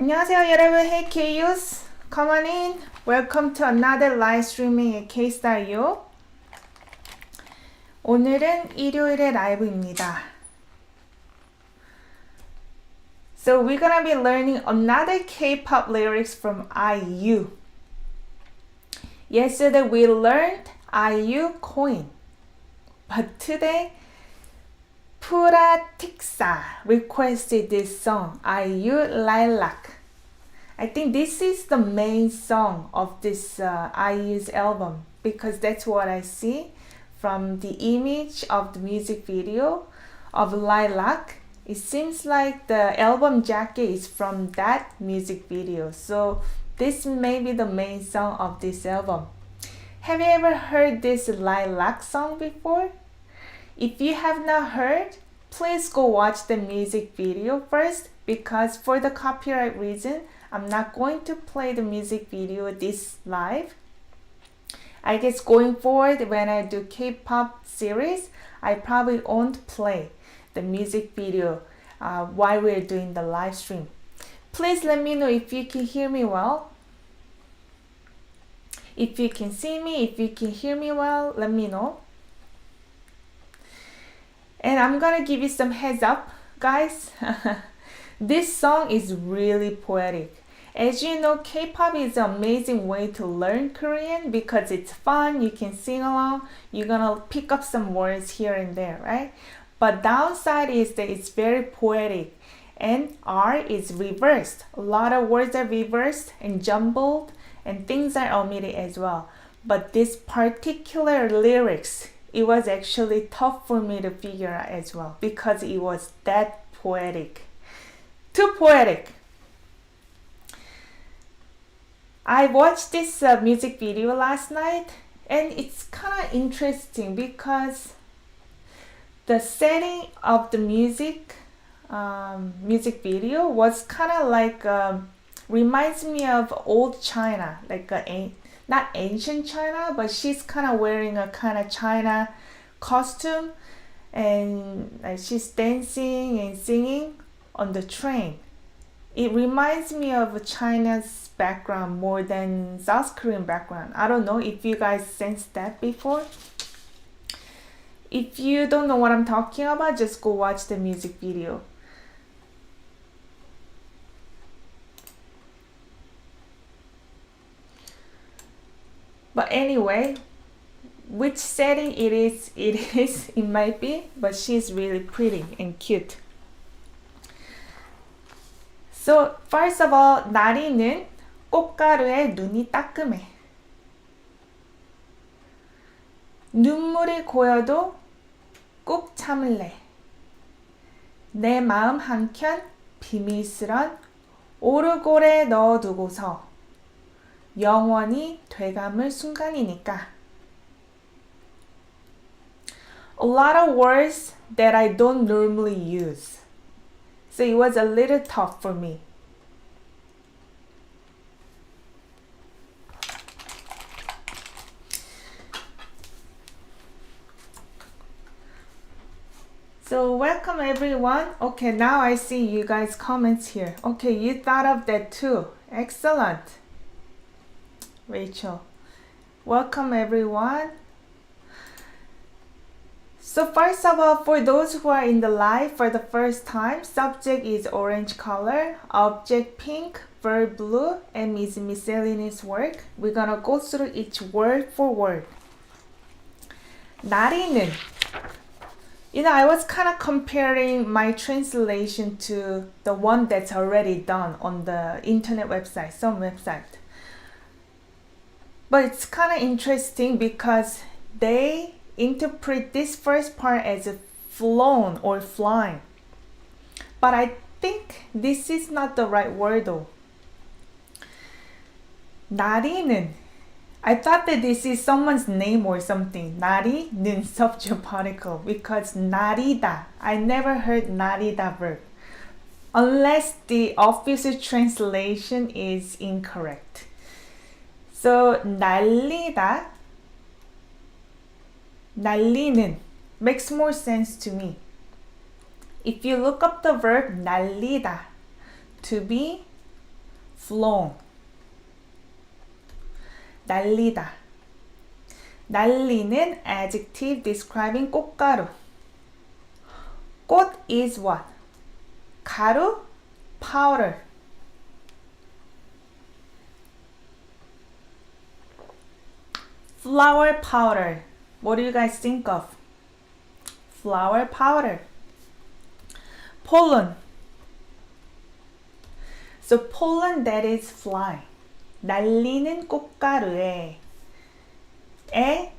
안녕하세요 여러분. Hey KUs, come on in. Welcome to another live streaming at KSTYLEyo. 오늘은 일요일의 라이브입니다. So we're gonna be learning another K-pop lyrics from IU. Yesterday we learned IU Coin, but today Puratiksa requested this song, IU LILAC. I think this is the main song of this IU's album because that's what I see from the image of the music video of Lilac. It seems like the album jacket is from that music video. So this may be the main song of this album. Have you ever heard this Lilac song before? If you have not heard, please go watch the music video first because for the copyright reason, I'm not going to play the music video this live. I guess going forward when I do K-pop series, I probably won't play the music video while we're doing the live stream. Please let me know if you can hear me well. If you can see me, if you can hear me well, let me know. And I'm gonna give you some heads up, guys. This song is really poetic. As you know, K-pop is an amazing way to learn Korean because it's fun, you can sing along, you're gonna pick up some words here and there, right? But downside is that it's very poetic and R is reversed. A lot of words are reversed and jumbled and things are omitted as well. But this particular lyrics, it was actually tough for me to figure out as well because it was that poetic. Too poetic. I watched this music video last night and it's kind of interesting because the setting of the music video was kind of like reminds me of old China, like not ancient China, but she's kind of wearing a kind of China costume and she's dancing and singing on the train. It reminds me of China's background more than South Korean background. I don't know if you guys sensed that before. If you don't know what I'm talking about, just go watch the music video. But anyway, which setting it might be, but she's really pretty and cute. So first of all, 나리는 꽃가루에 눈이 따끔해. 눈물이 고여도 꾹 참을래. 내 마음 한켠 비밀스런 오르골에 넣어두고서 영원히 돼감을 순간이니까. A lot of words that I don't normally use. So it was a little tough for me. So welcome everyone. Okay, now I see you guys' comments here. Okay, you thought of that too. Excellent. Rachel. Welcome everyone. So first of all, for those who are in the live for the first time, subject is orange color, object pink, verb blue, and is miscellaneous work. We're gonna go through each word for word. 나리는. You know, I was kind of comparing my translation to the one that's already done on the internet website, some website. But it's kind of interesting because they interpret this first part as flown or flying. But I think this is not the right word though. 나리는. I thought that this is someone's name or something. 나리는 subject particle because 나리다. I never heard 나리다 verb. Unless the official translation is incorrect. So 날리다, 날리는 makes more sense to me. If you look up the verb 날리다, to be flown. 날리다. 날리는 adjective describing 꽃가루. 꽃 is what? 가루, powder. Flower powder. What do you guys think of? Flower powder. Pollen. So pollen, that is fly. 날리는 꽃가루에. It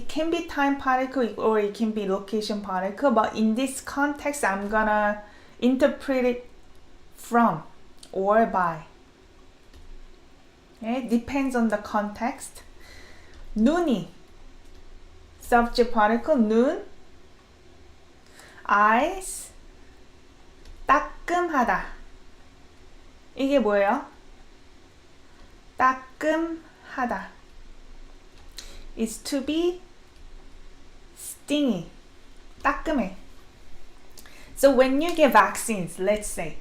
can be time particle or it can be location particle, but in this context, I'm gonna interpret it from or by. Okay? Depends on the context. 눈이, subject particle, 눈. Eyes, 따끔하다. 이게 뭐예요? 따끔하다. Is to be stingy. 따끔해. So when you get vaccines, let's say,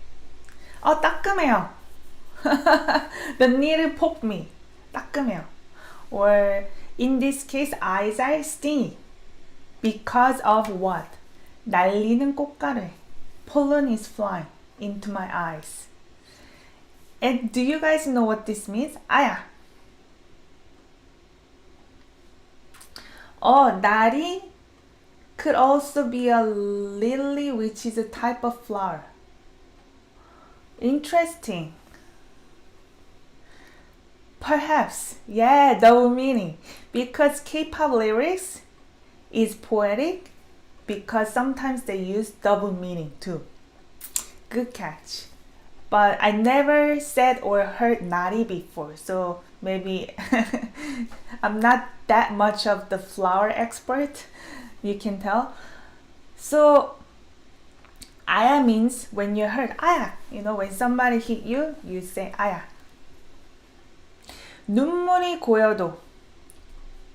따끔해요. The needle poked me. 따끔해요. Or in this case, eyes are stingy. Because of what? 날리는 꽃가루에. Pollen is flying into my eyes. And do you guys know what this means? 아야. 날이 could also be a lily, which is a type of flower. Interesting. Perhaps, yeah, double meaning. Because K-pop lyrics is poetic because sometimes they use double meaning too. Good catch. But I never said or heard nari before, so maybe I'm not that much of the flower expert, you can tell. So aya means when you heard aya, when somebody hit you, you say aya. 눈물이 고여도.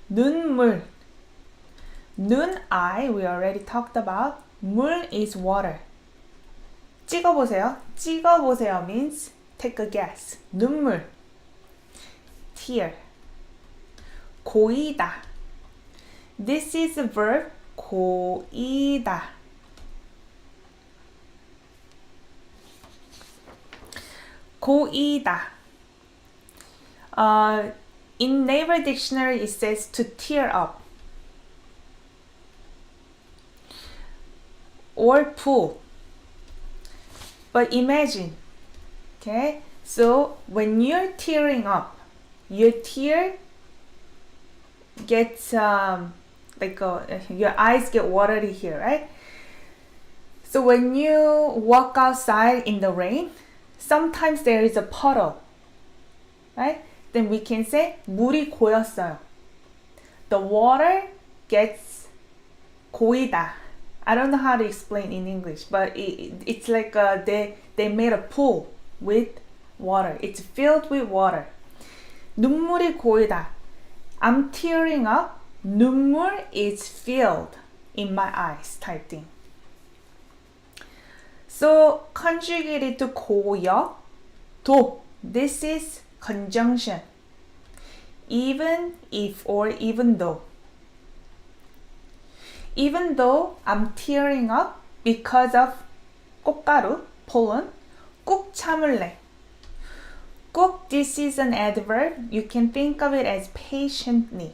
눈물. 눈, eye, we already talked about. 물 is water. 찍어보세요. 찍어보세요 means take a guess. 눈물. Tear. 고이다. This is a verb. 고이다. 고이다. In Naver Dictionary, it says to tear up or pull. But imagine, okay? So when you're tearing up, your tear gets your eyes get watery here, right? So when you walk outside in the rain, sometimes there is a puddle, right? Then we can say 물이 고였어요. The water gets 고이다. I don't know how to explain in English, but it's like they made a pool with water. It's filled with water. 눈물이 고이다. I'm tearing up. 눈물 is filled in my eyes type thing. So conjugated to 고여, 도. This is conjunction. Even if or even though. Even though I'm tearing up because of 꽃가루, pollen, 꾹 참을래. 꾹, this is an adverb. You can think of it as patiently.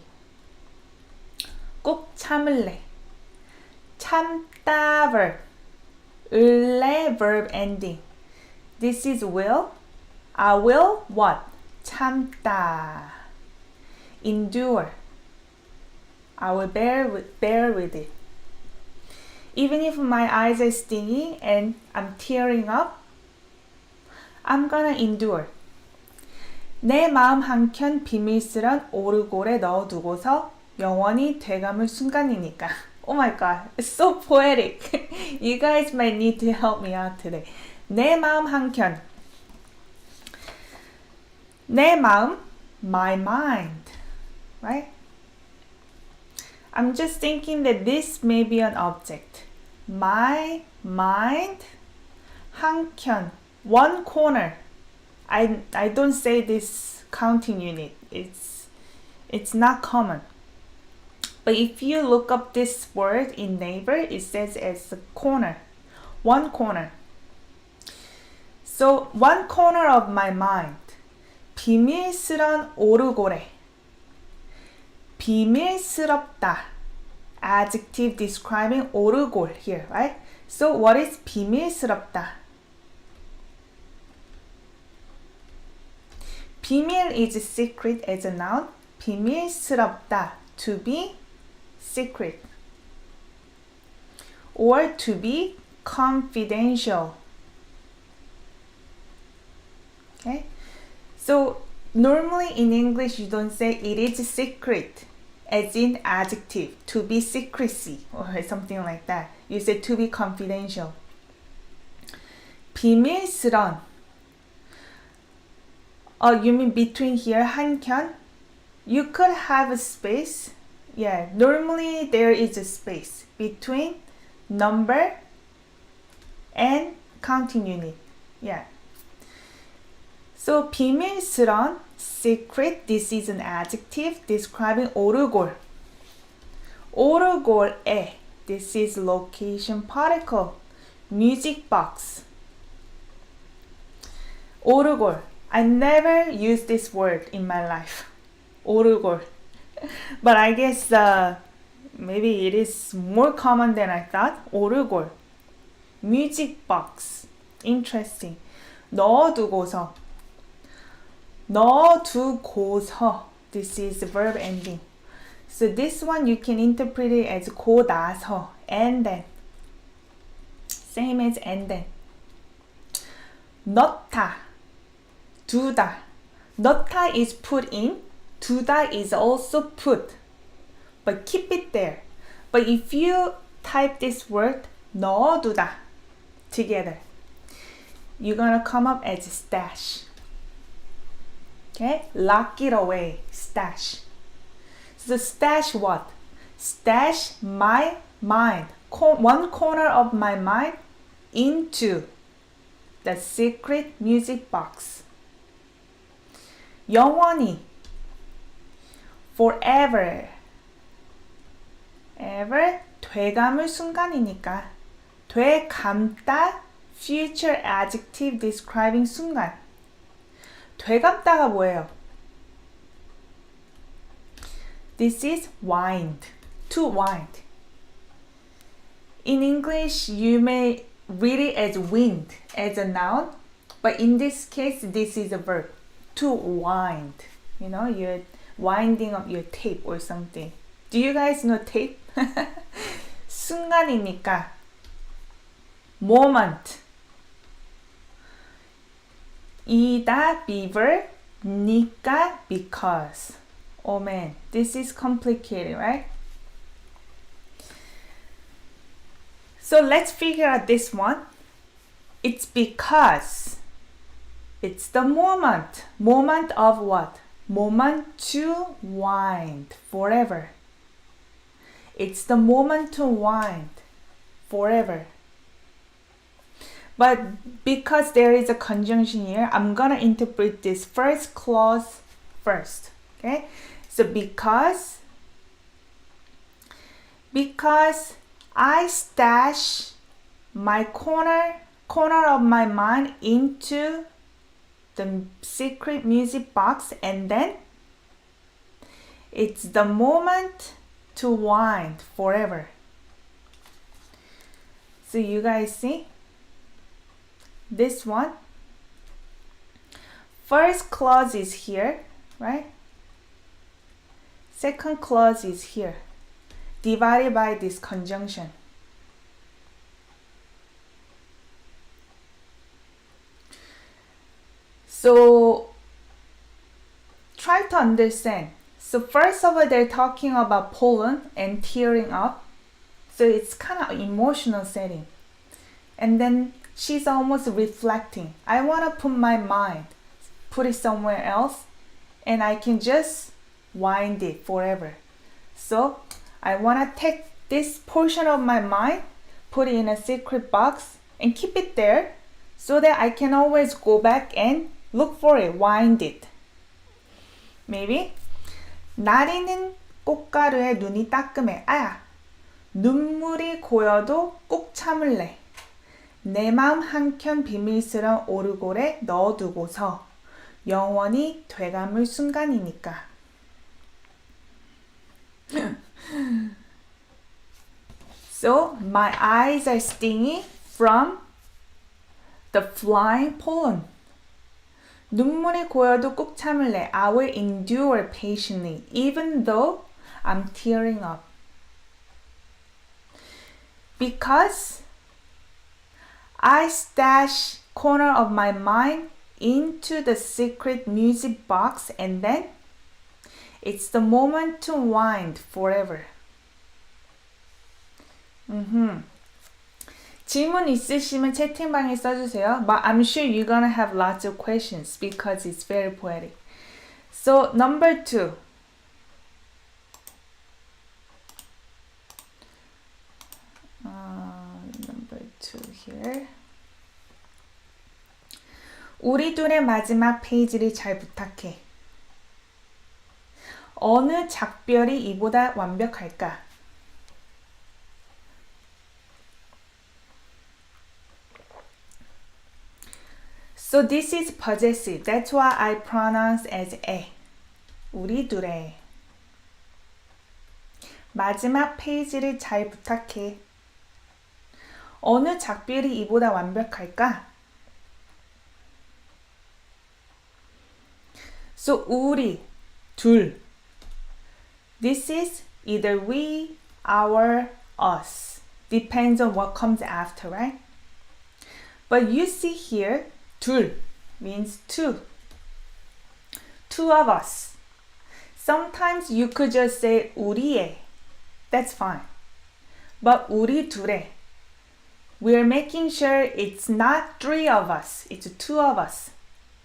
꾹 참을래. 참다 verb. 을래 verb ending. This is will. I will what? 참다. Endure. I will bear with it. Even if my eyes are stinging and I'm tearing up, I'm gonna endure. 내 마음 한켠 비밀스런 오르골에 넣어두고서 영원히 돼감을 순간이니까. Oh my god, it's so poetic. You guys might need to help me out today. 내 마음 한켠. 내 마음, my mind, right? I'm just thinking that this may be an object. My mind, 한켠, one corner. I don't say this counting unit. It's not common. But if you look up this word in Naver, it says as a corner. One corner. So one corner of my mind. 비밀스런 오르골에. 비밀스럽다. Adjective describing 오르골 here, right? So what is 비밀스럽다? 비밀 is secret as a noun. 비밀스럽다. To be secret. Or to be confidential. Okay? So normally in English you don't say it is secret as in adjective, to be secrecy or something like that. You say to be confidential. 비밀스런. Oh, you mean between here, 한켠? You could have a space. Yeah, normally there is a space between number and counting unit. Yeah. So 비밀스런, secret, this is an adjective describing 오르골. 오르골에, this is location particle. Music box. 오르골. I never use this word in my life. 오르골. But I guess maybe it is more common than I thought. 오르골. Music box. Interesting. 넣어두고서. 넣어두고서. This is the verb ending. So this one you can interpret it as 고 나서. And then. Same as and then. 넣다. 두다. 넣다 is put in. 두다 is also put. But keep it there. But if you type this word 넣어두다 together, you're gonna come up as stash. Okay? Lock it away. Stash. So stash what? Stash my mind. One corner of my mind into the secret music box. 영원히. Forever. Ever. 되감을 순간이니까. 되감다. Future adjective describing 순간. 되감다가 뭐예요? This is wind. To wind. In English, you may read it as wind, as a noun. But in this case, this is a verb. To wind. You know, you're winding up your tape or something. Do you guys know tape? 순간이니까. Moment. 이다 beaver, 니까 because. Oh man, this is complicated, right? So let's figure out this one. It's because. It's the moment. Moment of what? Moment to wind forever. It's the moment to wind forever. But because there is a conjunction here, I'm gonna interpret this first clause first. Okay? So because I stash my corner of my mind into the secret music box, and then it's the moment to wind forever. So you guys see this one? First clause is here, right? Second clause is here, divided by this conjunction. So try to understand. So first of all, they're talking about pollen and tearing up. So it's kind of emotional setting. And then she's almost reflecting. I want to put my mind, put it somewhere else, and I can just wind it forever. So I want to take this portion of my mind, put it in a secret box, and keep it there so that I can always go back and look for it, wind it. Maybe 나리는 꽃가루에 눈이 따끔해. 눈물이 고여도 꼭 참을래. 내 마음 한켠 비밀스런 오르골에 넣어두고서 영원히 돼감을 순간이니까. So my eyes are stinging from the flying pollen. 눈물이 고여도 꼭 참을래. I will endure patiently even though I'm tearing up. Because I stash corner of my mind into the secret music box and then it's the moment to wind forever. 질문 있으시면 채팅방에 써주세요. But I'm sure you're gonna have lots of questions because it's very poetic. So number 2. Number 2 here. 우리 둘의 마지막 페이지를 잘 부탁해. 어느 작별이 이보다 완벽할까? So this is possessive. That's why I pronounce as 에. 우리 둘의 마지막 페이지를 잘 부탁해. 어느 작별이 이보다 완벽할까? So 우리, 둘. This is either we, our, us. Depends on what comes after, right? But you see here, 둘 means two. Two of us. Sometimes you could just say 우리의. That's fine. But 우리 둘의. We're making sure it's not three of us. It's two of us.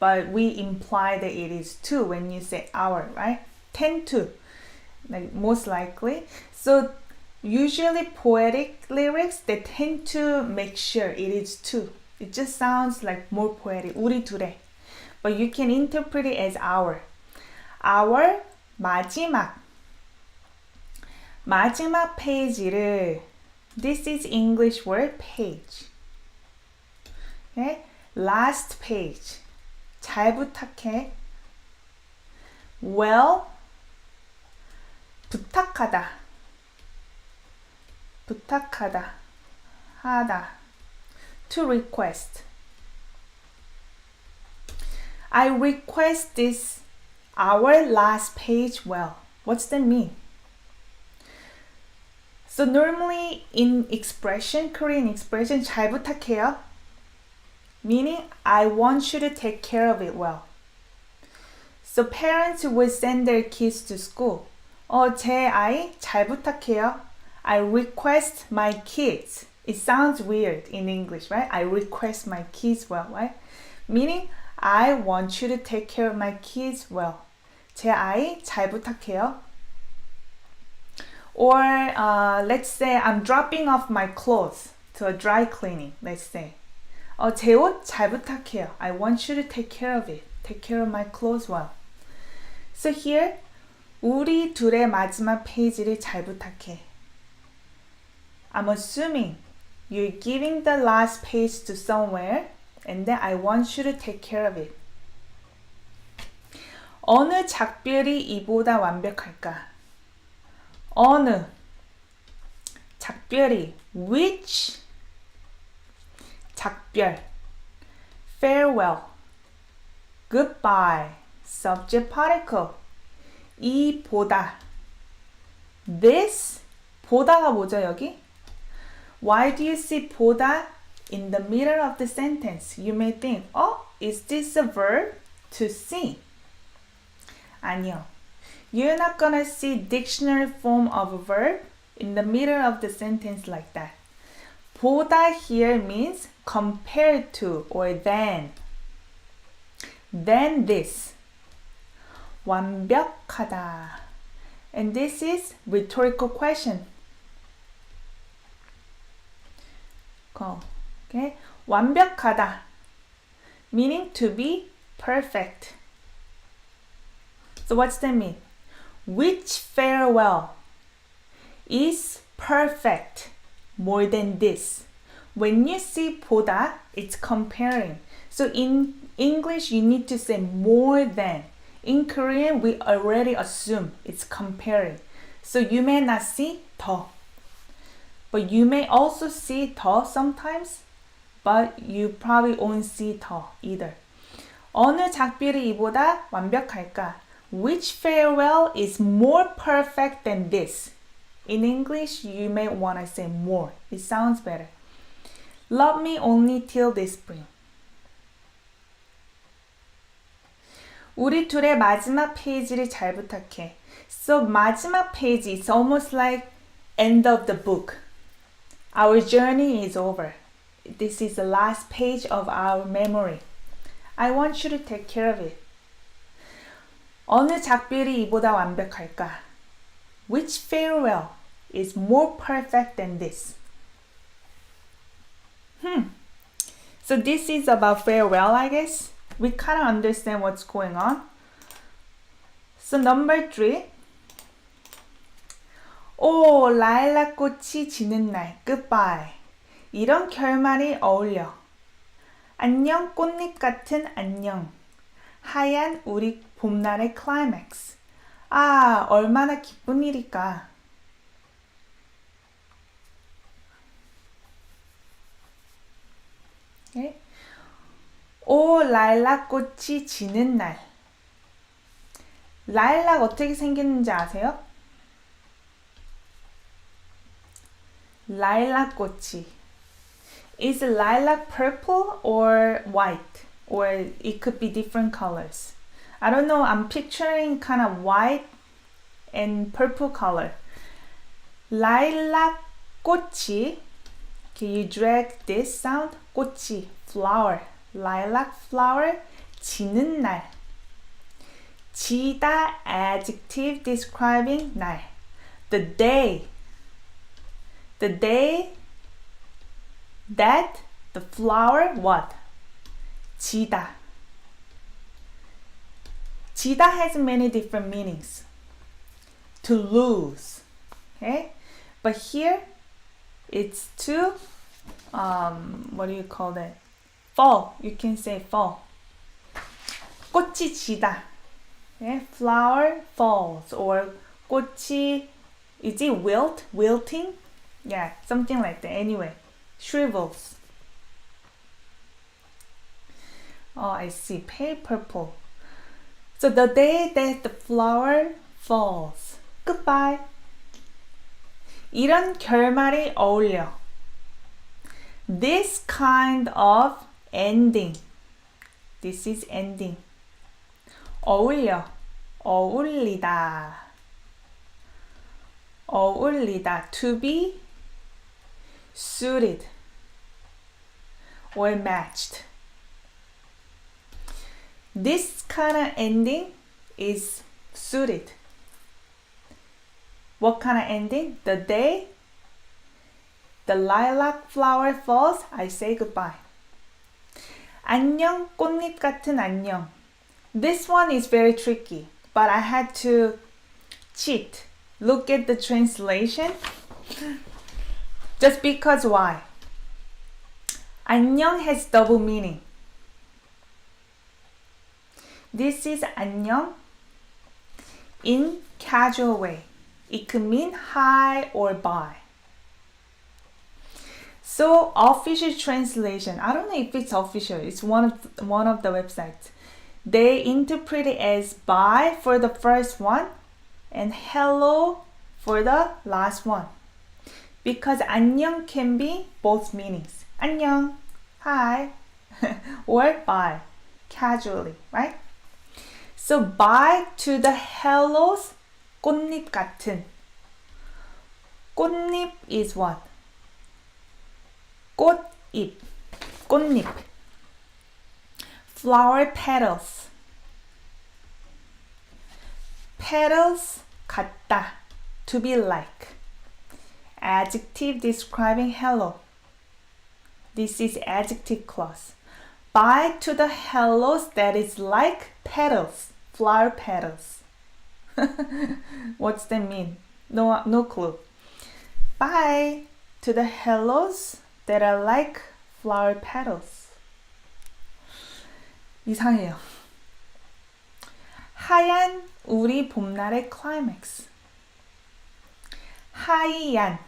But we imply that it is two when you say our, right? Tend to. Like most likely. So usually poetic lyrics, they tend to make sure it is two. It just sounds like more poetic. 우리 둘의. But you can interpret it as our. Our 마지막. 마지막 페이지를. This is English word page. Okay? Last page. 잘 부탁해. Well. 부탁하다. 부탁하다. 하다. To request. I request this our last page well. What's that mean? So normally in expression, Korean expression, 잘 부탁해요. Meaning I want you to take care of it well. So parents will send their kids to school. 제 아이 잘 부탁해요. I request my kids. It sounds weird in English, right? I request my kids well, right? Meaning, I want you to take care of my kids well. 제 아이 잘 부탁해요. Or let's say I'm dropping off my clothes to a dry cleaning, let's say. 제 옷 잘 부탁해요. I want you to take care of it. Take care of my clothes well. So here, 우리 둘의 마지막 페이지를 잘 부탁해. I'm assuming you're giving the last page to somewhere and then I want you to take care of it. 어느 작별이 이보다 완벽할까? 어느 작별이 which 작별 farewell goodbye subject particle 이보다 this 보다가 뭐죠 여기? Why do you see 보다 in the middle of the sentence? You may think, is this a verb to see? 아니요. You're not gonna see dictionary form of a verb in the middle of the sentence like that. 보다 here means compared to or than. Than this. 완벽하다. And this is rhetorical question. Okay? 완벽하다. meaning to be perfect. So what's that mean? Which farewell is perfect more than this? When you see 보다, it's comparing. So in English, you need to say more than. In Korean, we already assume it's comparing. So you may not see 더. But you may also see 더 sometimes. But you probably won't see 더 either. 어느 작별이 이보다 완벽할까? Which farewell is more perfect than this? In English, you may want to say more. It sounds better. Love me only till this spring. 우리 둘의 마지막 페이지를 잘 부탁해. So 마지막 페이지 is almost like end of the book. Our journey is over. This is the last page of our memory. I want you to take care of it. 어느 작별이 이보다 완벽할까? Which farewell is more perfect than this? So this is about farewell, I guess. We kind of understand what's going on. So number 3. 오, 라일락 꽃이 지는 날. Goodbye. 이런 결말이 어울려. 안녕 꽃잎 같은 안녕. 하얀 우리 봄날의 클라이맥스. 아, 얼마나 기쁜 일일까. Okay. 오, 라일락 꽃이 지는 날. 라일락 어떻게 생겼는지 아세요? 라일락 꽃이. Is lilac purple or white? Or it could be different colors. I don't know, I'm picturing kind of white and purple color. 라일락 꽃이. Can you drag this sound? 꽃이, flower. Lilac flower, 지는 날. 지다, adjective describing 날. The day. The day that the flower, what? 지다. 지다 has many different meanings. To lose. Okay? But here, it's to, what do you call that? Fall. You can say fall. 꽃이 지다. Okay? Flower falls. Or 꽃이, is it wilt? Wilting? Yeah, something like that. Anyway, shrivels. Oh, I see. Pale purple. So the day that the flower falls. Goodbye. 이런 결말이 어울려. This kind of ending. This is ending. 어울려. 어울리다. 어울리다. To be suited or matched. This kind of ending is suited. What kind of ending? The day the lilac flower falls, I say goodbye. 안녕 꽃잎 같은 안녕. This one is very tricky, but I had to cheat. Look at the translation. Just because why? 안녕 has double meaning. This is 안녕 in casual way. It could mean hi or bye. So official translation, I don't know if it's official. It's one of the websites. They interpret it as bye for the first one and hello for the last one. Because 안녕 can be both meanings. 안녕, hi, or bye, casually, right? So bye to the hellos, 꽃잎 같은. 꽃잎 is what? 꽃잎, 꽃잎. Flower petals. Petals 같다, to be like. Adjective describing hello. This is adjective clause. Bye to the hellos that is like petals, flower petals. What's that mean? No clue. Bye to the hellos that are like flower petals. 이상해요. 하얀 우리 봄날의 climax. 하얀.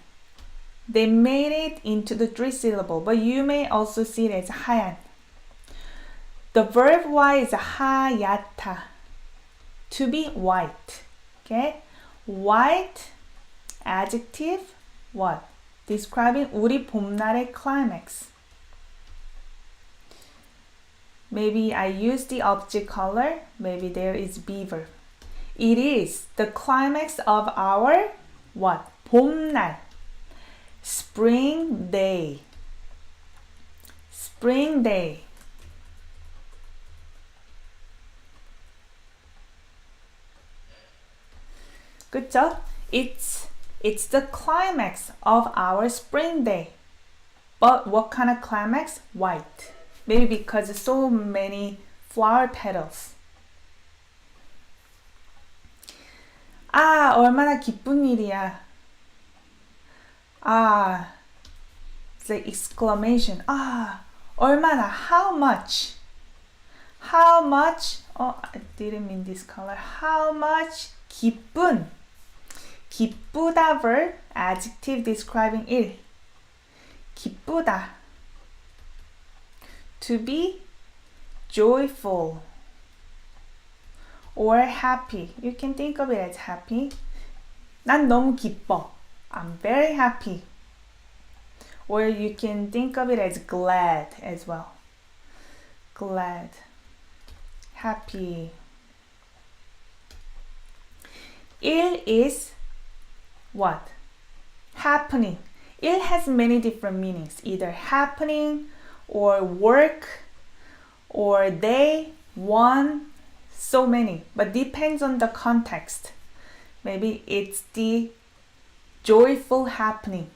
They made it into the three syllable, but you may also see it as 하얀. The verb Y is 하얗다. To be white. Okay? White, adjective, what? Describing 우리 봄날의 climax. Maybe I use the object color. Maybe there is beaver. It is the climax of our what? 봄날. Spring day. Spring day. 그쵸? It's the climax of our spring day. But what kind of climax? White. Maybe because so many flower petals. 아, 얼마나 기쁜 일이야. 아, it's like exclamation. 아, 얼마나, how much? How much? Oh, I didn't mean this color. How much? 기쁜. 기쁘다 verb, adjective describing 일. 기쁘다. To be joyful or happy. You can think of it as happy. 난 너무 기뻐. I'm very happy. Or you can think of it as glad as well. Glad. Happy. 일 is what? Happening. It has many different meanings. Either happening or work or day, one, so many. But depends on the context. Maybe it's the joyful happening.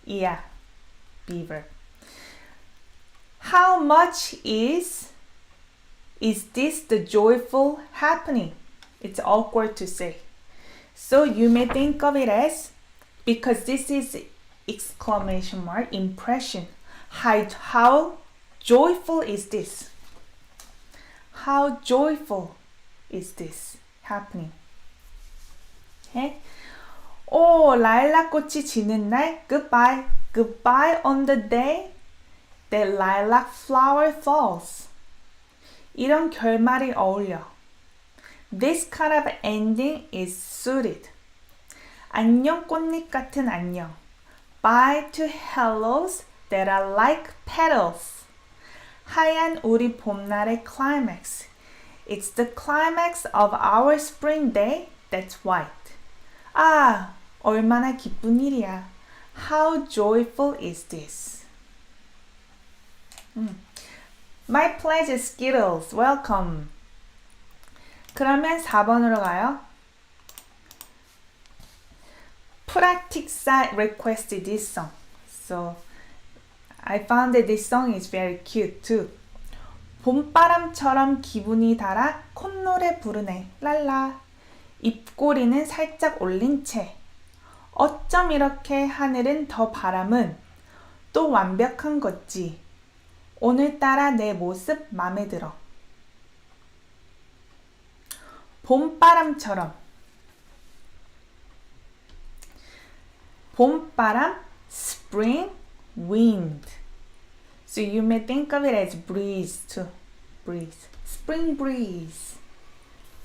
Yeah, beaver. How much is this the joyful happening? It's awkward to say. So you may think of it as, because this is exclamation mark, impression. How joyful is this? How joyful is this happening? Okay? 오, 라일락 꽃이 지는 날, goodbye. Goodbye on the day that lilac flower falls. 이런 결말이 어울려. This kind of ending is suited. 안녕 꽃잎 같은 안녕. Bye to hellos that are like petals. 하얀 우리 봄날의 climax. It's the climax of our spring day that's white. 아, 얼마나 기쁜 일이야. How joyful is this? My pleasure, Skittles. Welcome. 그러면 4번으로 가요. Praktiksa requested this song. So I found that this song is very cute too. 봄바람처럼 기분이 달아 콧노래 부르네. 랄라. 입꼬리는 살짝 올린 채. 어쩜 이렇게 하늘은 더 바람은 또 완벽한 거지. 오늘따라 내 모습 맘에 들어. 봄바람처럼. 봄바람, spring, wind. So you may think of it as breeze too. Breeze. Spring breeze.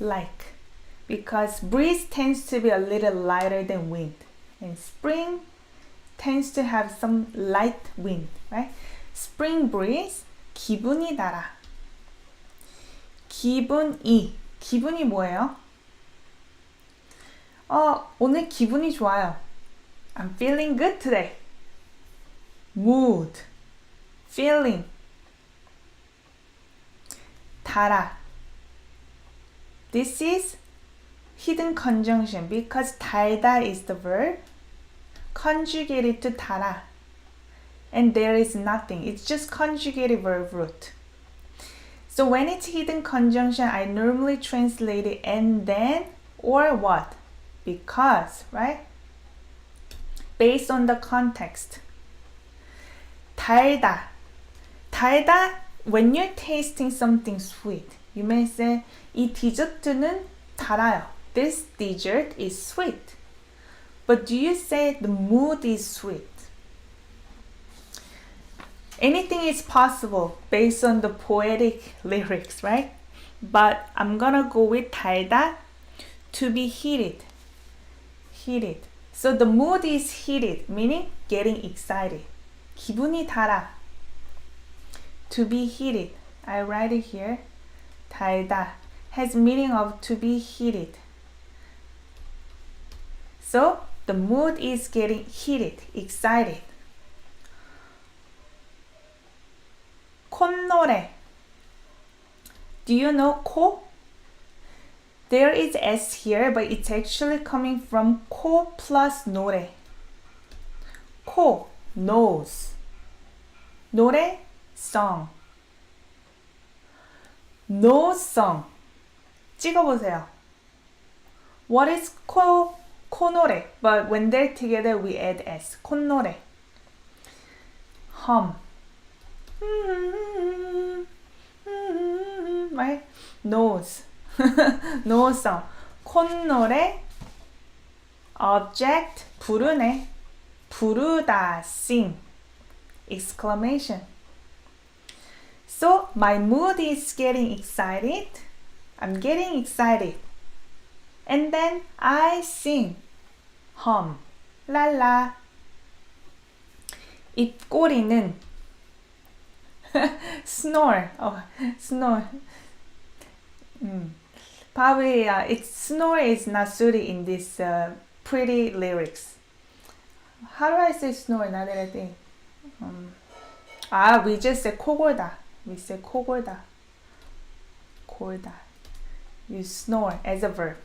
Like. Because breeze tends to be a little lighter than wind. And spring tends to have some light wind, right? Spring breeze, 기분이 달아. 기분이. 기분이 뭐예요? 오늘 기분이 좋아요. I'm feeling good today. Mood. Feeling. 달아. This is hidden conjunction because 달다 is the verb conjugated to 달아. And there is nothing. It's just conjugated verb root. So when it's hidden conjunction, I normally translate it and then or what? Because, right? Based on the context. 달다. 달다, when you're tasting something sweet, you may say, 이 디저트는 달아요. This dessert is sweet. But do you say the mood is sweet? Anything is possible based on the poetic lyrics, right? But I'm gonna go with 달다, to be heated. Heated. So the mood is heated, meaning getting excited. 기분이 달아. To be heated. I write it here. 달다 has meaning of to be heated. So the mood is getting heated, excited. 콧노래. Do you know 코? There is S here, but it's actually coming from 코 plus 노래. 코, nose. 노래, song. Nose song. 찍어보세요. What is 코노래? But when they're together, we add S. 콧노래. Hum. Right? Nose. Nose song. 콧노래. Object. 부르네. 부르다. Sing. Exclamation. So my mood is getting excited. I'm getting excited. And then I sing. Hum. La la. 입꼬리는 snore. Oh, snore. Probably it's snore is not suited in this pretty lyrics. How do I say snore? Now that I think. We just say 코골다. We say 코골다. 골다. You snore as a verb.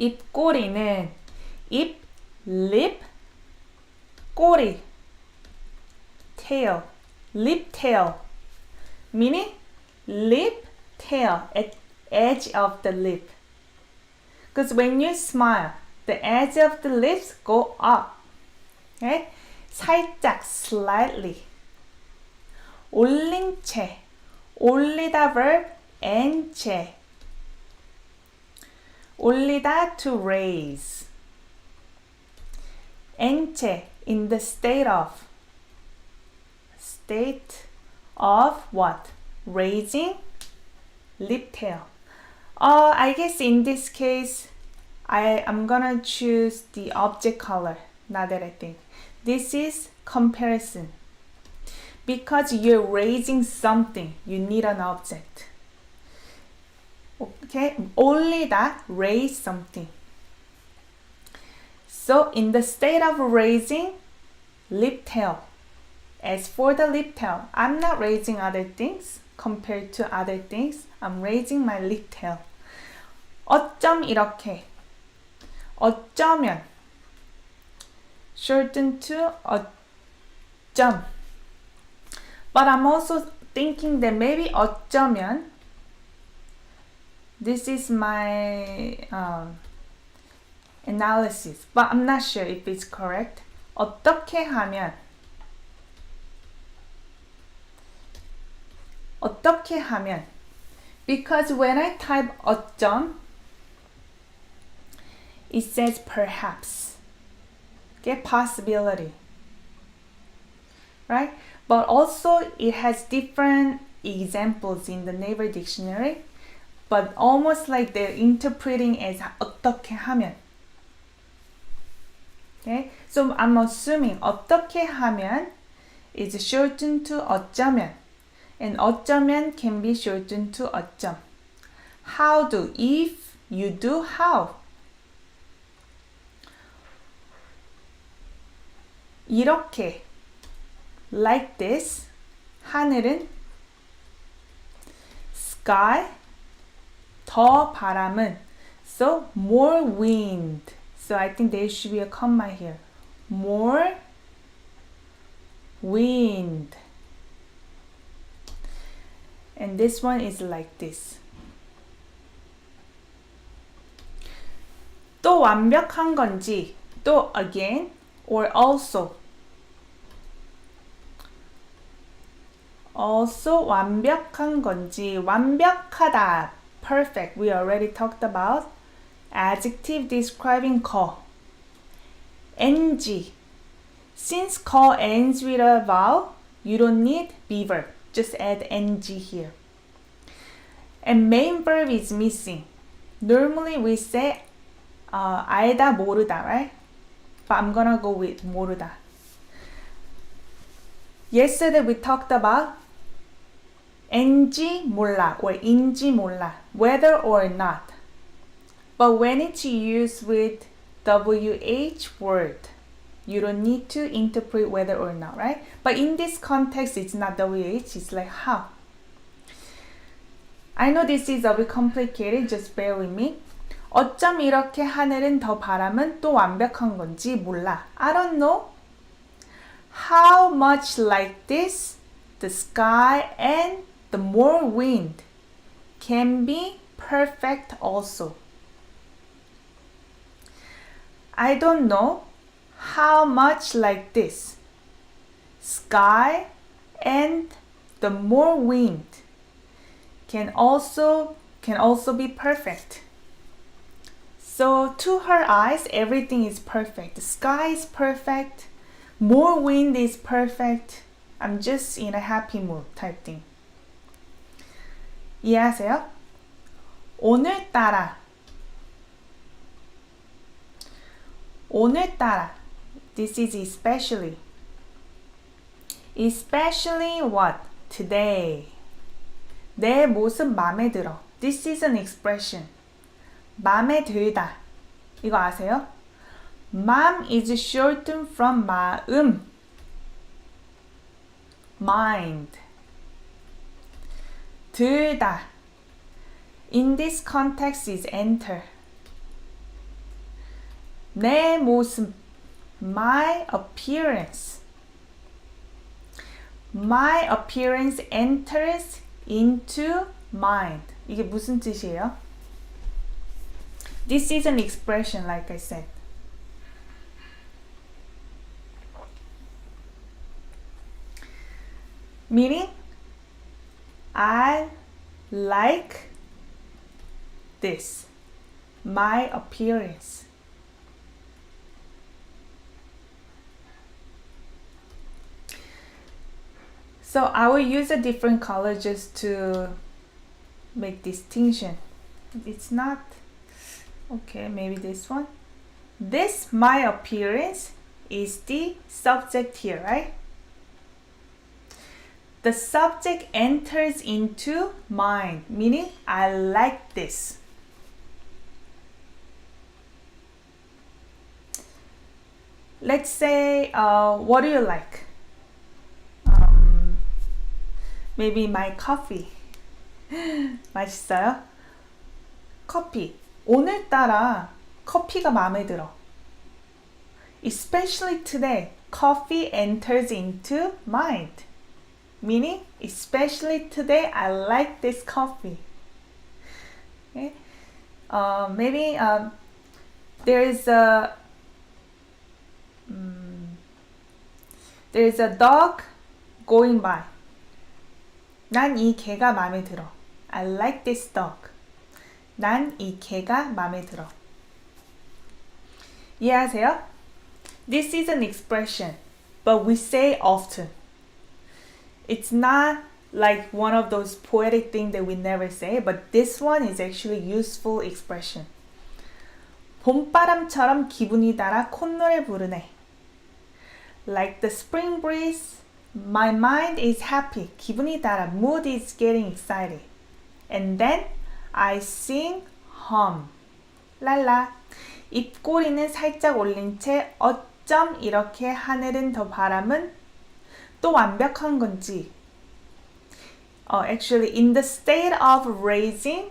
입꼬리는 입, lip, 꼬리, tail, lip tail. Meaning lip tail at edge of the lip. Because when you smile, the edge of the lips go up. Okay? 살짝, slightly. 올린 채. 올리다 verb, en 채. 올리다 to raise. en 채, in the state of. State of what? Raising lip tail. I guess in this case, I'm gonna choose the object color, now that I think. This is comparison. Because you're raising something, you need an object. Okay, 올리다, raise something. So in the state of raising, lip tail. As for the lip tail, I'm not raising other things compared to other things. I'm raising my lip tail. 어쩜 이렇게. 어쩌면. Shorten to 어쩜. But I'm also thinking that maybe 어쩌면. This is my analysis, but I'm not sure if it's correct. 어떻게 하면. 어떻게 하면. Because when I type 어쩜, it says perhaps. Okay, possibility. Right? But also it has different examples in the Naver Dictionary, but almost like they're interpreting as 어떻게 하면. Okay? So I'm assuming 어떻게 하면 is shortened to 어쩌면. And 어쩌면 can be shortened to 어쩜. How do, if you do, how. 이렇게, like this. 하늘은 sky, 더 바람은. So more wind. So I think there should be a comma here. More wind. And this one is like this. 또 완벽한 건지, 또 again, or also. Also 완벽한 건지, 완벽하다, perfect. We already talked about. Adjective describing 거. NG. Since 거 ends with a vowel, you don't need be verb. Just add ng here. And main verb is missing. Normally we say 알다 모르다, right? But I'm gonna go with 모르다. Yesterday we talked about NG 몰라 or 인지 몰라, whether or not. But when it's used with WH word, you don't need to interpret whether or not, right? But in this context, it's not WH, it's like how. I know this is a bit complicated, just bear with me. 어쩜 이렇게 하늘은 더 바람은 또 완벽한 건지 몰라. I don't know how much like this the sky and the more wind can be perfect also. I don't know how much like this sky and the more wind can also be perfect. So to her eyes, everything is perfect. The sky is perfect. More wind is perfect. I'm just in a happy mood type thing. 이해하세요? 오늘따라. 오늘따라. This is especially. Especially what? Today. 내 모습 맘에 들어. This is an expression. 맘에 들다. 이거 아세요? 맘 is shortened from 마음. Mind. 들다. In this context is enter. 내 모습. My appearance. My appearance enters into mind. 이게 무슨 뜻이에요? This is an expression, like I said. Meaning, I like this. My appearance. So I will use a different color just to make distinction. It's not, okay, maybe this one. This, my appearance, is the subject here, right? The subject enters into mind, meaning I like this. Let's say, what do you like? Maybe my coffee. 맛있어요? 커피. 오늘따라 커피가 마음에 들어. Especially today, coffee enters into mind. Meaning, especially today, I like this coffee. Okay? Maybe there is a dog going by. 난 이 개가 마음에 들어. I like this dog. 난 이 개가 마음에 들어. 이해하세요? This is an expression, but we say often. It's not like one of those poetic things that we never say, but this one is actually useful expression. 봄바람처럼 기분이 달아 콧노래 부르네. Like the spring breeze, my mind is happy. 기분이 달아, mood is getting excited. And then I sing, hum. 랄라. 입꼬리는 살짝 올린 채 어쩜 이렇게 하늘은 더 바람은 또 완벽한 건지. Actually, in the state of raising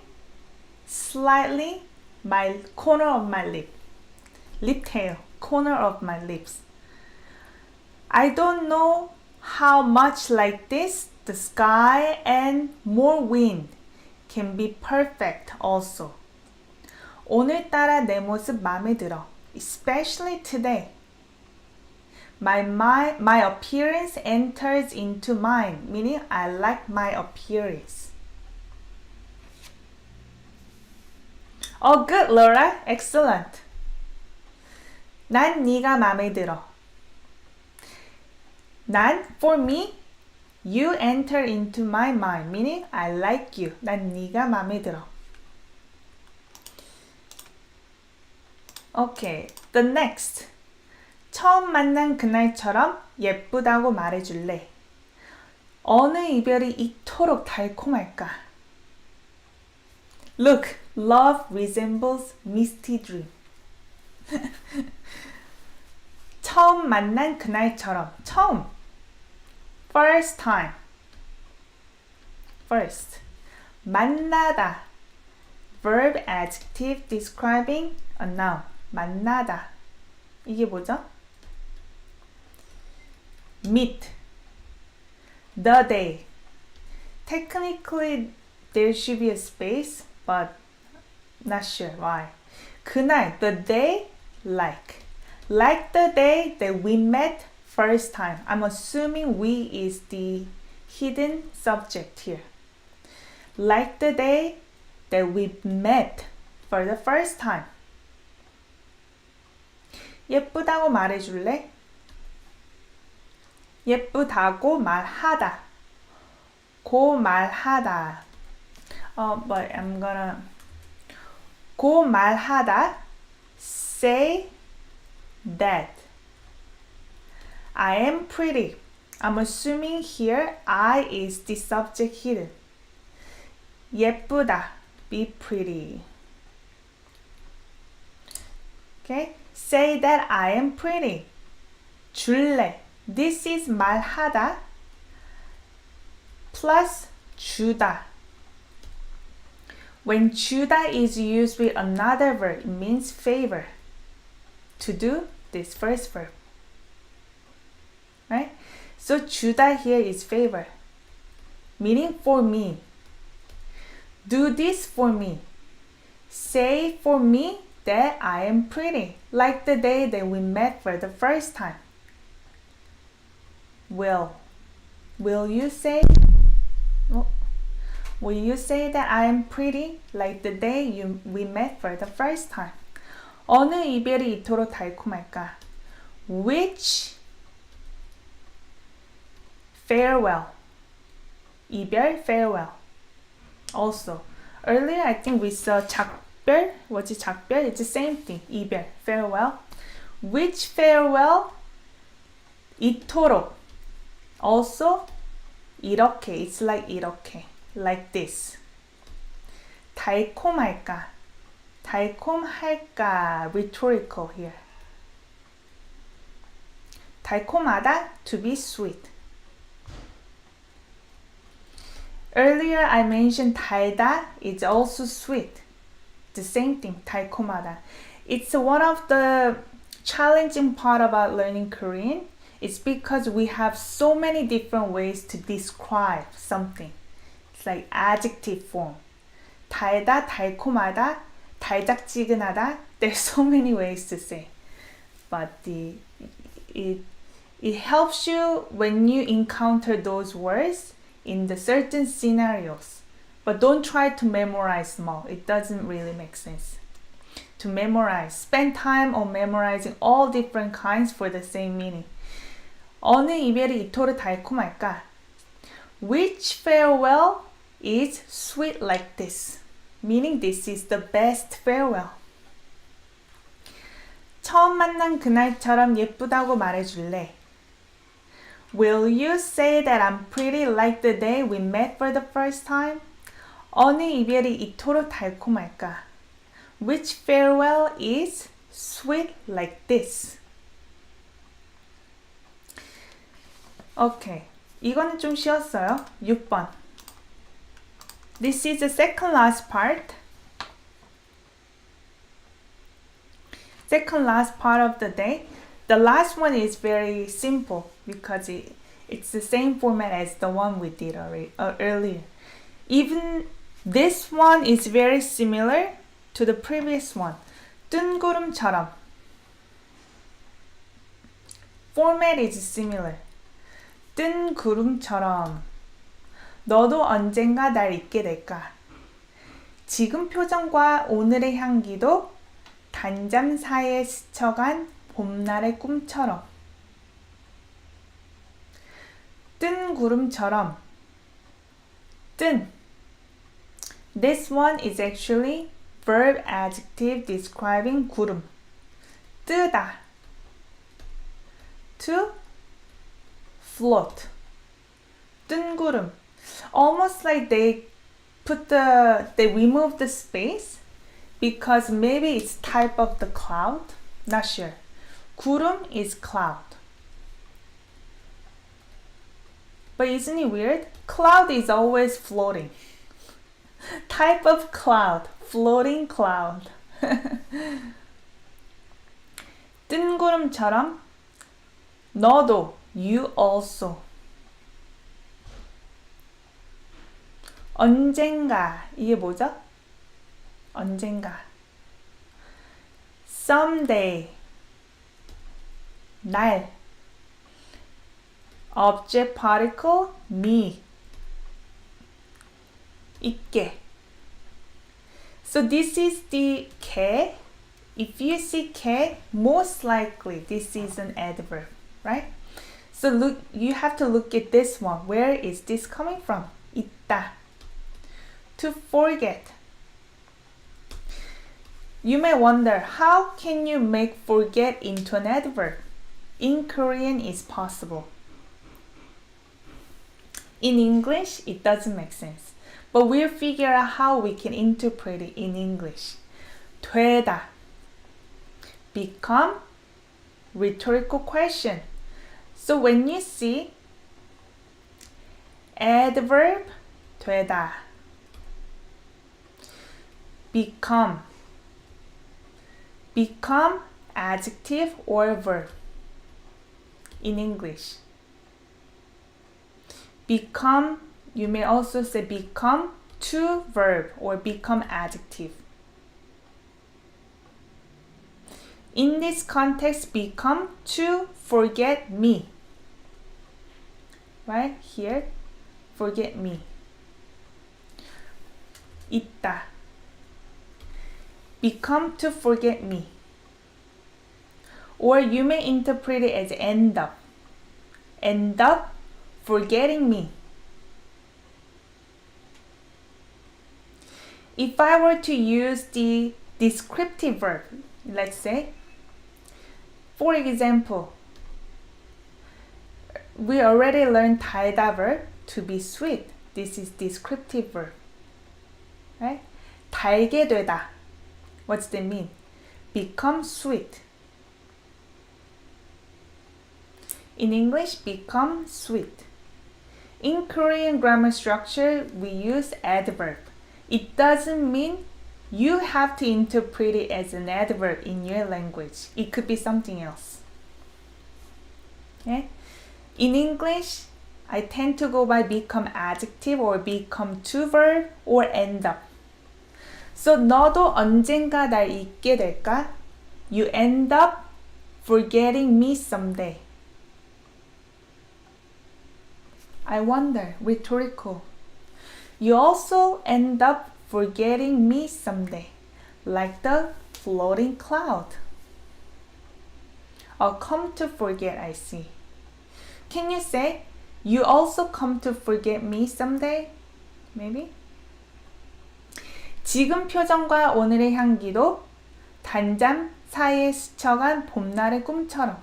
slightly my corner of my lip tail, corner of my lips. I don't know How much like this, the sky and more wind can be perfect also. 오늘따라 내 모습 마음에 들어. Especially today. My appearance enters into mine, meaning I like my appearance. Oh, good, Laura. Excellent. 난 네가 마음에 들어. 난, for me, you enter into my mind, meaning I like you. 난 네가 마음에 들어. Okay, the next. 처음 만난 그날처럼 예쁘다고 말해줄래. 어느 이별이 이토록 달콤할까? Look, love resembles misty dream. 처음 만난 그날처럼. 처음. First time. First. 만나다. Verb adjective describing a noun. 만나다. 이게 뭐죠? Meet. The day. Technically, there should be a space, but not sure why. 그날, the day, like. Like the day that we met first time. I'm assuming we is the hidden subject here. Like the day that we met for the first time. 예쁘다고 말해줄래? 예쁘다고 말하다. 고 말하다. But I'm gonna 고 말하다. Say that. I am pretty. I'm assuming here I is the subject hidden. 예쁘다. Be pretty. Okay? Say that I am pretty. 줄래. This is 말하다 plus 주다. When 주다 is used with another verb, it means favor. To do this first verb. Right? So 주다 here is favor. Meaning for me. Do this for me. Say for me that I am pretty. Like the day that we met for the first time. Will you say? Will you say that I am pretty like the day we met for the first time? 어느 이별이 이토록 달콤할까? Which farewell. 이별, farewell. Also, earlier I think we saw 작별. Was it 작별? It's the same thing. 이별, farewell. Which farewell? 이토록. Also, 이렇게. It's like 이렇게. Like this. 달콤할까? 달콤할까? Rhetorical here. 달콤하다, to be sweet. Earlier I mentioned 달다 is also sweet. The same thing, 달콤하다. It's one of the challenging part about learning Korean. It's because we have so many different ways to describe something. It's like adjective form. 달다, 달콤하다, 달짝지근하다. There's so many ways to say. But it helps you when you encounter those words in the certain scenarios. But don't try to memorize them all. It doesn't really make sense. To memorize. Spend time on memorizing all different kinds for the same meaning. 어느 이별이 이토록 달콤할까? Which farewell is sweet like this? Meaning this is the best farewell. 처음 만난 그날처럼 예쁘다고 말해줄래? Will you say that I'm pretty like the day we met for the first time? 어느 이별이 이토록 달콤할까? Which farewell is sweet like this? 오케이. 이거는 좀 쉬웠어요. 6번. This is the second last part. Second last part of the day. The last one is very simple because It's the same format as the one we did earlier. Even this one is very similar to the previous one. 뜬구름처럼. Format is similar. 뜬구름처럼. 너도 언젠가 날 잊게 될까? 지금 표정과 오늘의 향기도 단잠 사이에 스쳐간 봄날의 꿈처럼. 뜬 구름처럼. 뜬. This one is actually verb adjective describing 구름. 뜨다. To float. 뜬 구름. Almost like they remove the space because maybe it's type of the cloud. Not sure. 구름 is cloud. But isn't it weird? Cloud is always floating. Type of cloud. Floating cloud. 뜬구름처럼. 너도. You also. 언젠가. 이게 뭐죠? 언젠가. Someday. 날. Object particle me. 있게. So this is the K. If you see K, most likely this is an adverb, right? So look, you have to look at this one. Where is this coming from? 있다. To forget. You may wonder, how can you make forget into an adverb? In Korean, it's possible. In English, it doesn't make sense. But we'll figure out how we can interpret it in English. 되다. Become. Rhetorical question. So when you see adverb, 되다. Become. Become adjective or verb in English. Become, you may also say become to verb or become adjective. In this context, become to forget me. Right here, forget me. 있다. Become to forget me. Or you may interpret it as end up. End up forgetting me. If I were to use the descriptive verb, let's say, for example, we already learned 달다 verb to be sweet. This is descriptive verb. Right? 달게 되다. What's that mean? Become sweet. In English, become sweet. In Korean grammar structure, we use adverb. It doesn't mean you have to interpret it as an adverb in your language. It could be something else. Okay? In English, I tend to go by become adjective or become to verb or end up. So 너도 언젠가 날 잊게 될까? You end up forgetting me someday. I wonder, rhetorical. You also end up forgetting me someday, like the floating cloud. I'll come to forget, I see. Can you say, you also come to forget me someday? Maybe? 지금 표정과 오늘의 향기도 단잠 사이에 스쳐간 봄날의 꿈처럼.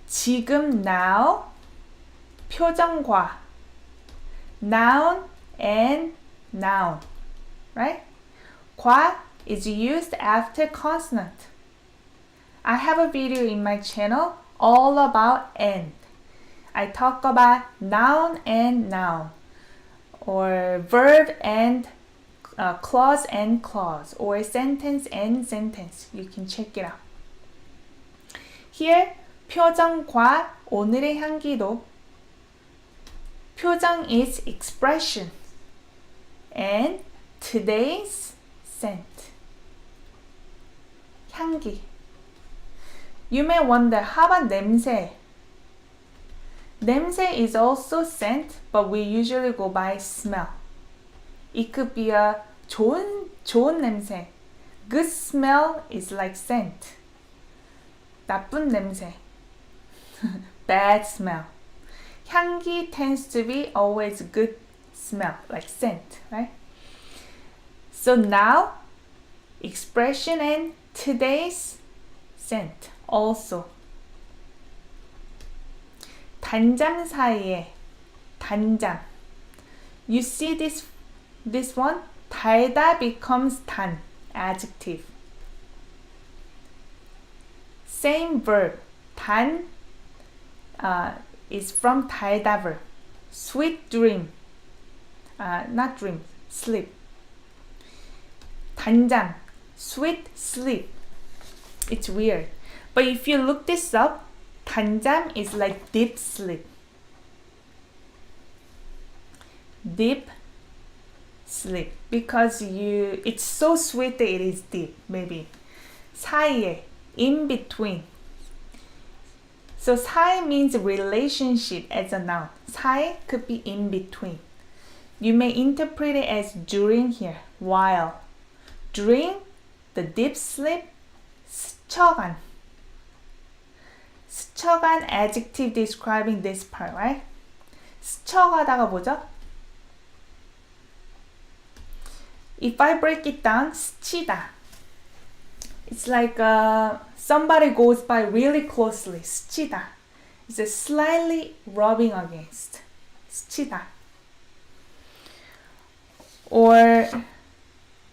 지금 now, 표정과 noun and noun, right? 과 is used after consonant. I have a video in my channel all about and. I talk about noun and noun, or verb and clause and clause, or sentence and sentence. You can check it out. Here, 표정과 오늘의 향기도 표정 is expression and today's scent. 향기. You may wonder, how about 냄새? 냄새 is also scent, but we usually go by smell. It could be a 좋은 냄새. Good smell is like scent. 나쁜 냄새. Bad smell. 향기 tends to be always good smell, like scent, right? So now, expression and today's scent also. 단잠 사이에, 단잠. You see this one? 달다 becomes 단, adjective. Same verb, 단 is from 달다 verb. Sweet dream, not dream, sleep. 단잠, sweet sleep. It's weird. But if you look this up, 단잠 is like deep sleep. Deep sleep. Because it's so sweet that it is deep, maybe. 사이에, in between. So 사이 means relationship as a noun. 사이 could be in between. You may interpret it as during here, while. During the deep sleep, 스쳐간. 스쳐간 adjective describing this part, right? 스쳐가다가 뭐죠? If I break it down, 스치다. It's like somebody goes by really closely. 스치다. It's a slightly rubbing against. 스치다. Or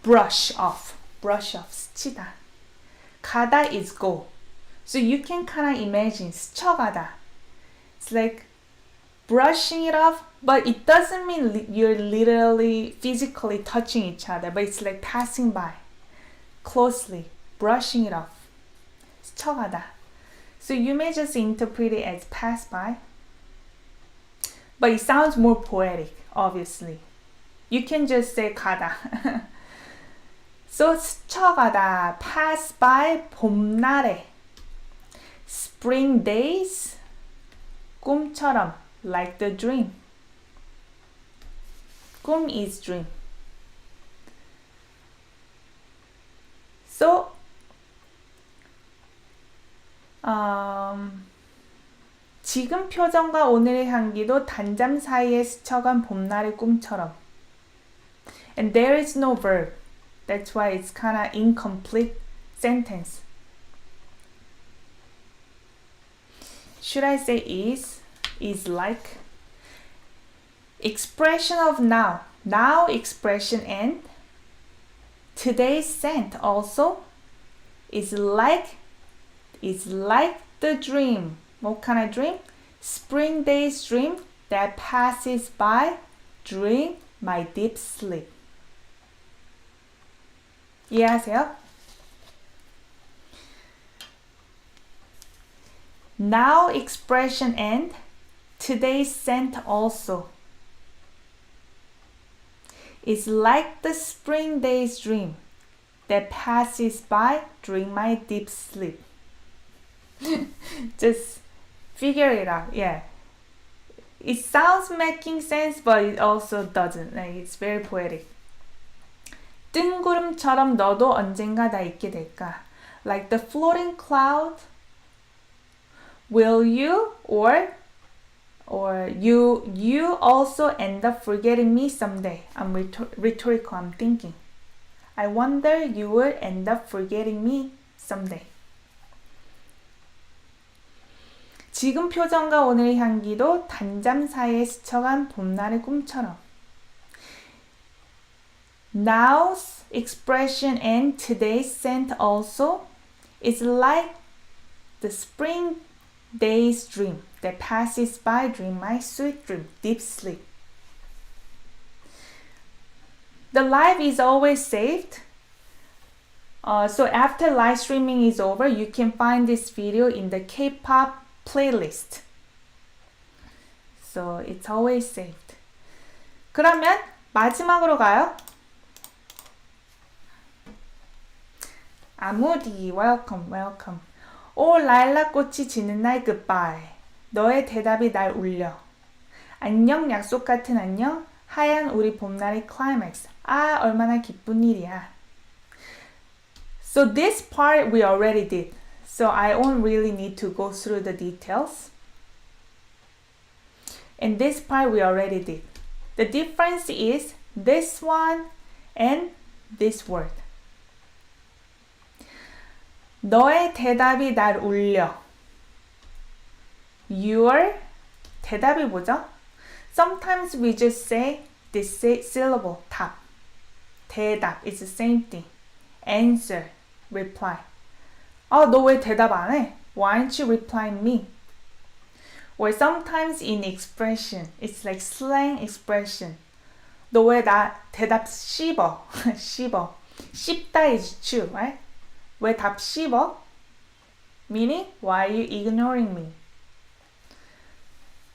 brush off. Brush off. 스치다. 가다 is go. So you can kind of imagine 스쳐가다. It's like brushing it off, but it doesn't mean you're literally physically touching each other, but it's like passing by closely, brushing it off. 스쳐가다. So you may just interpret it as pass by, but it sounds more poetic, obviously. You can just say 가다. So 스쳐가다, pass by, 봄날에. Spring days, 꿈처럼, like the dream. 꿈 is dream. So, 지금 표정과 오늘의 향기도 단잠 사이에 스쳐간 봄날의 꿈처럼. And there is no verb. That's why it's kind of incomplete sentence. Should I say is like? Expression of now. Now expression and today's scent also is like the dream. What kind of dream? Spring day's dream that passes by during my deep sleep. 이해하세요? Now expression and today's scent also is like the spring day's dream that passes by during my deep sleep. Just figure it out. Yeah. It sounds making sense, but it also doesn't. Like, it's very poetic. 뜬구름처럼 너도 언젠가 다 잊게 될까? Like the floating cloud. Will you or you also end up forgetting me someday? I'm rhetorical. I'm thinking. I wonder you will end up forgetting me someday. 지금 표정과 오늘의 향기도 단잠 사이에 스쳐간 봄날의 꿈처럼. Now's expression and today's scent also is like the spring day's dream that passes by during my sweet dream, deep sleep. The live is always saved. So after live streaming is over, you can find this video in the K-pop playlist. So it's always saved. 그러면 마지막으로 가요. 아무디, welcome, welcome. 오 라일락 꽃이 지는 날 goodbye. 너의 대답이 날 울려. 안녕 약속 같은 안녕. 하얀 우리 봄날의 climax. 아 얼마나 기쁜 일이야. So this part we already did. So I don't really need to go through the details. And this part we already did. The difference is this one and this word. 너의 대답이 날 울려. Your 대답이 뭐죠? Sometimes we just say this syllable, 답. 대답 is the same thing. Answer, reply. 아, 너 왜 대답 안 해? Why aren't you replying me? Or sometimes in expression, it's like slang expression. 너 왜 나 대답 씹어? 씹어. 씹다 is chew, right? 왜 답 씹어? Meaning, why are you ignoring me?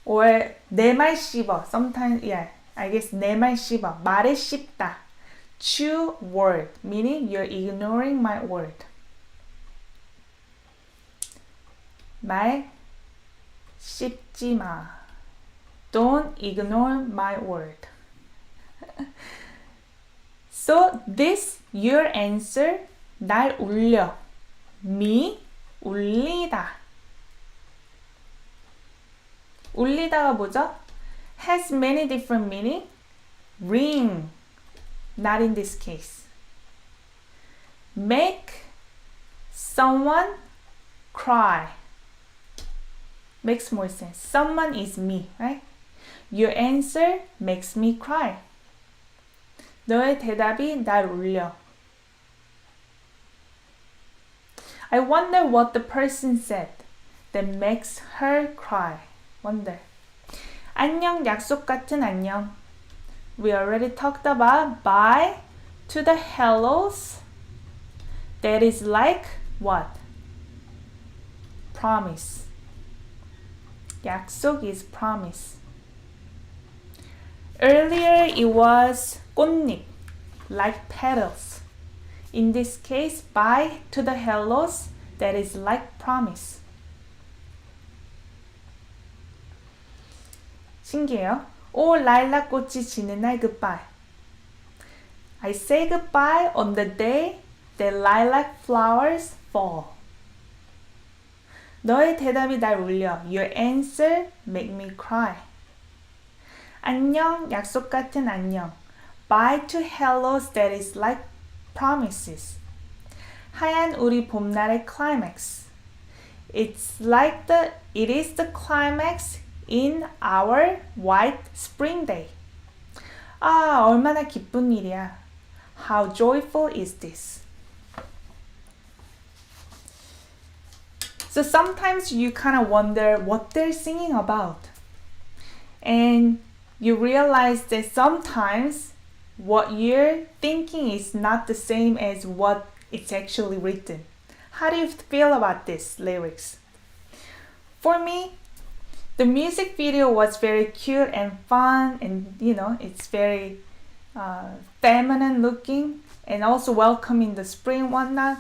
Or 내 말 씹어. Sometimes, yeah, I guess 내 말 씹어. 말을 씹다. Chew word, meaning you're ignoring my word. 말 씹지 마. Don't ignore my word. So this, your answer, 날 울려. me, 울리다. 울리다가 뭐죠? has many different meaning. ring, not in this case. make someone cry. Makes more sense. Someone is me, right? Your answer makes me cry. 너의 대답이 날 울려. I wonder what the person said that makes her cry. Wonder. 안녕, 약속 같은 안녕. We already talked about bye to the hellos. That is like what? Promise. 약속 is promise. Earlier it was 꽃잎, like petals. In this case, bye to the hellos, that is like promise. 신기해요. 오 라일락 꽃이 지는 날 goodbye. I say goodbye on the day that lilac flowers fall. 너의 대답이 날 울려. Your answer make me cry. 안녕, 약속 같은 안녕. Bye to hellos that is like promises. 하얀 우리 봄날의 climax. It is the climax in our white spring day. 아, 얼마나 기쁜 일이야. How joyful is this? So sometimes you kind of wonder what they're singing about. And you realize that sometimes what you're thinking is not the same as what it's actually written. How do you feel about this lyrics? For me, the music video was very cute and fun, and it's very feminine looking and also welcoming the spring whatnot.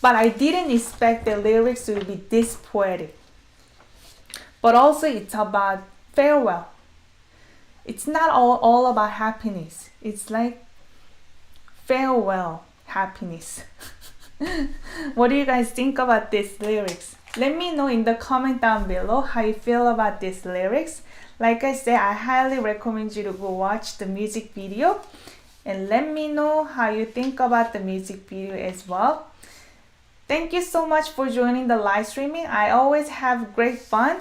But I didn't expect the lyrics to be this poetic. But also it's about farewell. It's not all about happiness. It's like farewell happiness. What do you guys think about these lyrics? Let me know in the comment down below how you feel about these lyrics. Like I said, I highly recommend you to go watch the music video and let me know how you think about the music video as well. Thank you so much for joining the live streaming. I always have great fun.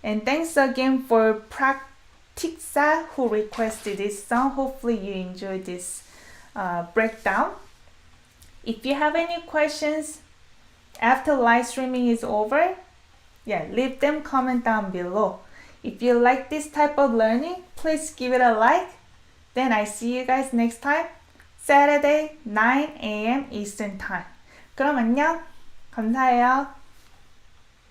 And thanks again for Praktiksa who requested this song. Hopefully you enjoyed this breakdown. If you have any questions after live streaming is over, leave them comment down below. If you like this type of learning, please give it a like. Then I see you guys next time, Saturday 9 a.m. Eastern Time. 그럼 안녕. 감사해요.